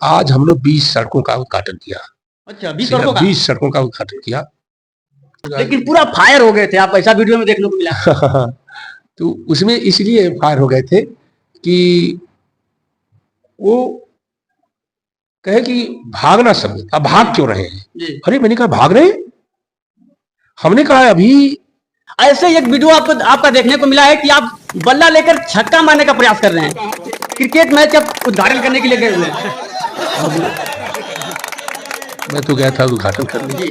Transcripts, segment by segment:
आज हम लोग 20 सड़कों का उद्घाटन किया। अच्छा, 20 सड़कों का? 20 सड़कों का उद्घाटन किया। लेकिन पूरा फायर हो गए थे आप, ऐसा वीडियो में देखने को मिला। तो उसमें इसलिए फायर हो गए थे कि वो कहे कि भागना सब, अब भाग क्यों रहे हैं? अरे मैंने कहा भाग रहे हैं? हमने कहा अभी ऐसे एक वीडियो आपका देखने को मिला है कि आप बल्ला लेकर छक्का मारने का प्रयास कर रहे हैं, क्रिकेट मैच का उद्घाटन करने के लिए गए हुए हैं। मैं तो गया था उद्घाटन करने।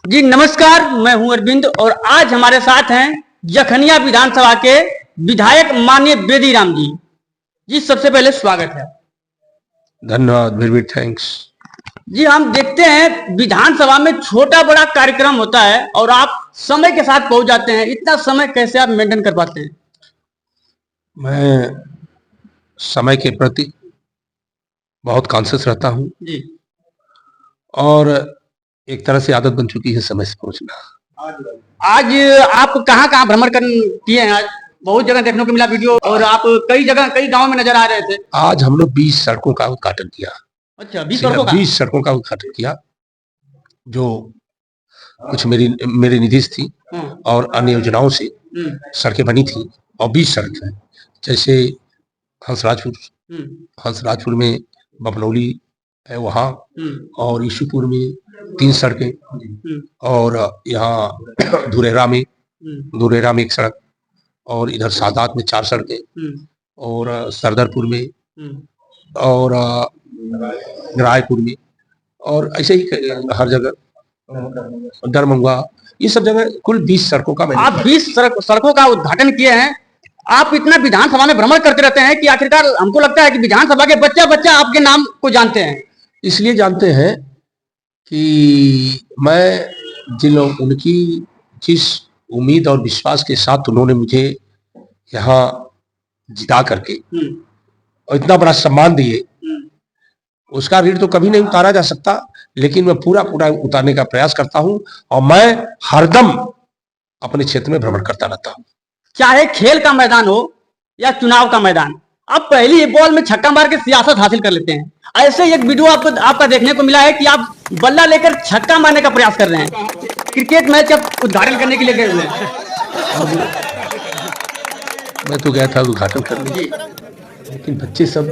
जी नमस्कार, मैं हूं अरविंद और आज हमारे साथ हैं जखनिया विधानसभा के विधायक माननीय बेदीराम जी। जी सबसे पहले स्वागत है। धन्यवाद, वेरी थैंक्स। जी हम देखते हैं विधानसभा में छोटा बड़ा कार्यक्रम होता है और आप समय के साथ पहुंच जाते हैं, इतना समय कैसे आप मेंटेन कर पाते हैं? मैं समय के प्रति बहुत कॉन्शियस रहता हूं जी। और एक तरह से आदत बन चुकी है समय से पहुंचना। आज आप कहाँ भ्रमण किए हैं? आज बहुत जगह देखने को मिला वीडियो और आप कई जगह कई गांव में नजर आ रहे थे। आज हम लोग 20 सड़कों का उद्घाटन किया। अच्छा, 20 सड़कों का? 20 सड़कों का उद्घाटन किया, जो कुछ मेरी निधि थी और अन्य योजनाओं से सड़कें बनी थी। और 20 सड़क है, जैसे हंसराजपुर में बबनौली है वहाँ, और ईशुपुर में 3 सड़कें, और यहाँ धुरेरा में एक सड़क, और इधर सादात में 4 सड़कें, और सरदरपुर में, और रायपुर में, और ऐसे ही हर जगह दरमंगा, ये सब जगह कुल 20 सड़कों का मैंने। आप 20 सड़कों का उद्घाटन किए हैं। आप इतना विधानसभा में भ्रमण करते रहते हैं कि आखिरकार हमको लगता है कि विधानसभा के बच्चा आपके नाम को जानते हैं। इसलिए जानते हैं कि मैं उनकी जिस उम्मीद और विश्वास के साथ उन्होंने मुझे यहाँ जिता करके और इतना बड़ा सम्मान दिए, उसका ऋण तो कभी नहीं उतारा जा सकता, लेकिन मैं पूरा उतारने का प्रयास करता हूं और मैं हरदम अपने क्षेत्र में भ्रमण करता रहता हूं। चाहे खेल का मैदान हो या चुनाव का मैदान, आप पहली बॉल में छक्का मार के सियासत हासिल कर लेते हैं। ऐसे एक वीडियो आपका देखने को मिला है कि आप बल्ला लेकर छक्का मारने का प्रयास कर रहे हैं, क्रिकेट मैच का उद्घाटन करने के लिए गए हुए हैं। मैं तो गया था उद्घाटन करने, लेकिन बच्चे सब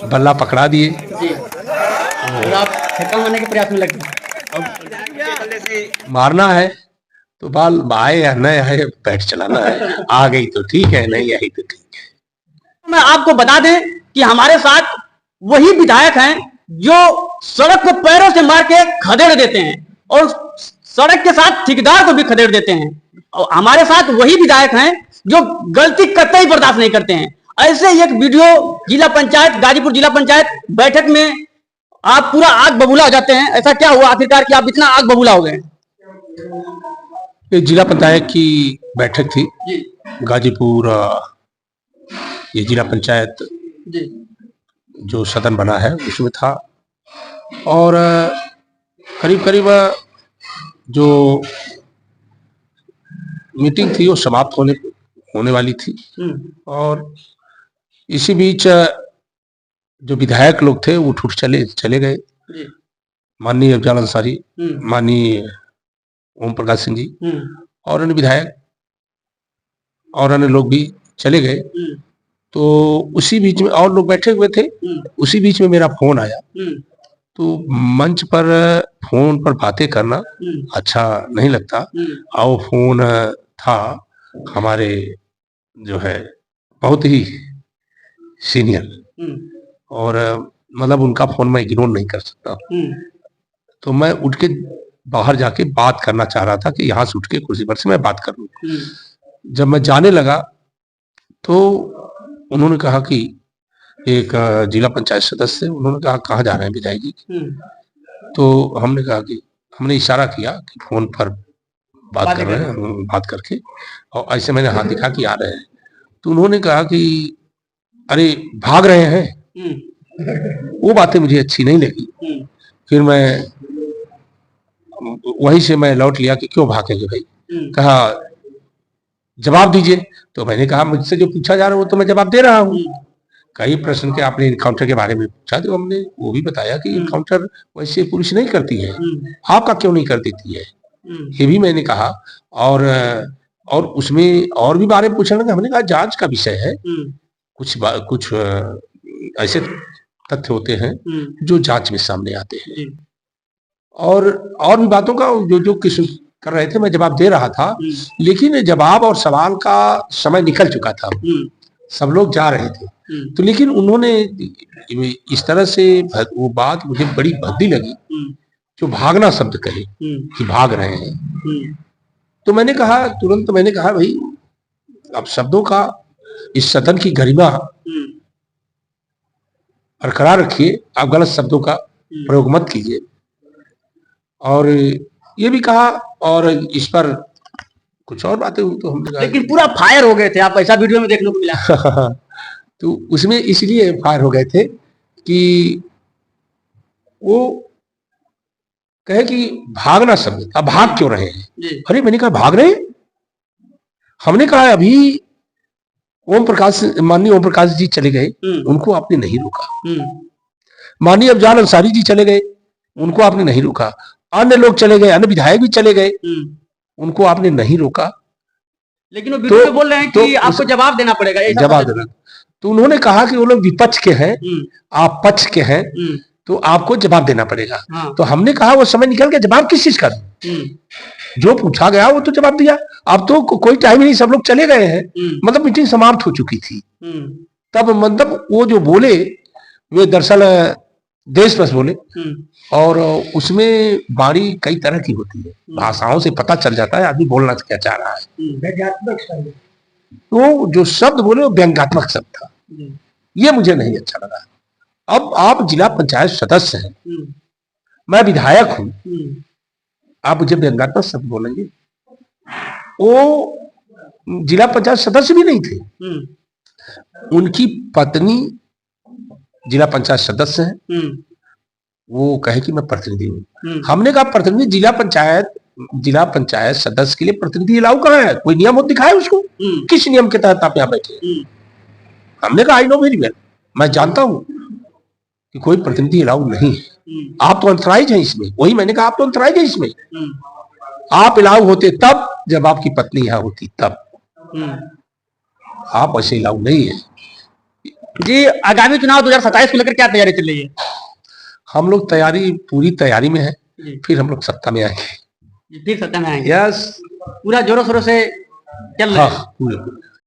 बल्ला पकड़ा दिए और आप छक्का मारने के प्रयास में लग गए। मारना है तो बाल आए या न आए, बैठ चलाना है। आ गई तो ठीक है, नहीं आई तो ठीक है। मैं आपको बता दें कि हमारे साथ वही विधायक हैं जो सड़क को पैरों से मार के खदेड़ देते हैं और सड़क के साथ ठेकेदार को भी खदेड़ देते हैं, और हमारे साथ वही विधायक हैं जो गलती कतई बर्दाश्त नहीं करते हैं। ऐसे एक वीडियो जिला पंचायत गाजीपुर जिला पंचायत बैठक में आप पूरा आग बबूला हो जाते हैं। ऐसा क्या हुआ आखिरकार कि आप इतना आग बबूला हो गए? जिला पंचायत की बैठक थी गाजीपुर, ये जिला पंचायत जो सदन बना है उसमें था, और करीब जो मीटिंग थी वो समाप्त होने वाली थी, और इसी बीच जो विधायक लोग थे वो उठ चले गए। माननीय अफजल अंसारी, माननीय ओम प्रकाश सिंह जी और अन्य विधायक और अन्य लोग भी चले गए। तो उसी बीच में और लोग बैठे हुए थे, उसी बीच में मेरा फोन आया। तो मंच पर फोन पर बातें करना अच्छा नहीं लगता, और फोन था हमारे जो है बहुत ही सीनियर, और मतलब उनका फोन मैं इग्नोर नहीं कर सकता। तो मैं उठ के बाहर जाके बात करना चाह रहा था कि यहाँ से उठ के कुर्सी पर से मैं बात करूं। जब मैं जाने लगा तो उन्होंने कहा कि एक जिला पंचायत सदस्य, उन्होंने कहा कहाँ जा रहे हैं विधायक जी? तो हमने कहा कि हमने इशारा किया कि फोन पर बात कर रहे हैं, बात करके, और ऐसे मैंने हाथ दिखा कि आ रहे हैं। तो उन्होंने कहा कि अरे भाग रहे हैं। वो बातें मुझे अच्छी नहीं लगी। फिर मैं वहीं से मैं लौट लिया कि क्यों भागेंगे भाई, कहा जवाब दीजिए। तो मैंने कहा मुझसे जो पूछा जा रहा है वो तो मैं जवाब दे रहा हूँ। कई प्रश्न के आपने इनकाउंटर के बारे में पूछा, तो हमने वो भी बताया कि इनकाउंटर वैसे पुलिस नहीं करती है, आपका क्यों नहीं कर देती है, ये भी मैंने कहा। और उसमें और भी बारे में पूछने लगे, हमने कहा जांच का विषय है, कुछ ऐसे तथ्य होते हैं जो जांच में सामने आते हैं, और भी बातों का जो किसी कर रहे थे मैं जवाब दे रहा था, लेकिन जवाब और सवाल का समय निकल चुका था, सब लोग जा रहे थे, तो लेकिन उन्होंने इस तरह से वो बात मुझे बड़ी भद्दी लगी, जो भागना शब्द कहे कि भाग रहे हैं। तो मैंने कहा, तुरंत मैंने कहा, भाई अब शब्दों का, इस सदन की गरिमा बरकरार रखिए, आप गलत शब्दों का प्रयोग मत कीजिए। और ये भी कहा, और इस पर कुछ और बातें हुई, तो हमने कहा, लेकिन पूरा फायर हो गए थे आप, ऐसा वीडियो में देखने को मिला। तो उसमें इसलिए फायर हो गए थे कि वो कहे कि भागना शब्द, अब भाग क्यों रहे हैं? अरे मैंने कहा भाग रहे, हमने कहा अभी माननीय ओम प्रकाश जी चले गए, उनको आपने नहीं रोका, माननीय अफजाल अंसारी जी चले गए, उनको आपने नहीं रोका, अन्य लोग चले गए, अन्य विधायक भी चले गए, उनको आपने नहीं रोका, लेकिन वो वीडियो में बोल रहे हैं कि आपको जवाब देना पड़ेगा, जवाब देना। तो उन्होंने कहा कि वो लोग विपक्ष के हैं, आप पक्ष के हैं, तो आपको जवाब देना पड़ेगा। तो हमने कहा वो समय निकल के जवाब किस चीज का, जो पूछा गया वो तो जवाब दिया, अब तो कोई टाइम नहीं, सब लोग चले गए हैं, मतलब मीटिंग समाप्त हो चुकी थी। तब मतलब वो जो बोले वे दरअसल देश बस बोले, और उसमें वाणी कई तरह की होती है, भाषाओं से पता चल जाता है आदमी बोलना क्या चाह रहा है। तो जो शब्द बोले वो व्यंग्यात्मक शब्द था, ये मुझे नहीं अच्छा लगा। अब आप जिला पंचायत सदस्य हैं, मैं विधायक हूं, आप मुझे व्यंग्यात्मक शब्द बोलेंगे? वो जिला पंचायत सदस्य भी नहीं थे, उनकी पत्नी जिला पंचायत सदस्य है, वो कहे कि मैं प्रतिनिधि हूँ। हमने कहा प्रतिनिधि जिला पंचायत सदस्य के लिए प्रतिनिधि अलाउ कहाँ है? कोई नियम हो दिखाए उसको, किस नियम के तहत आप यहाँ बैठे? हमने कहा आई नो वेरी वेल, मैं जानता हूँ कि कोई प्रतिनिधि अलाउ नहीं है, आप तो अंतराइज हैं इसमें। वही मैंने कहा आप तो अंतराइज हैं इसमें, आप अलाउ होते तब जब आपकी पत्नी यहाँ होती तब, आप ऐसे अलाउ नहीं है। जी, आगामी चुनाव 2027 को लेकर क्या तैयारी चल रही है? हम लोग पूरी तैयारी में है, फिर हम लोग सत्ता में आएंगे। फिर सत्ता में आएंगे? यस, पूरा जोरों शोरों से चल रहा है। हाँ, पूरे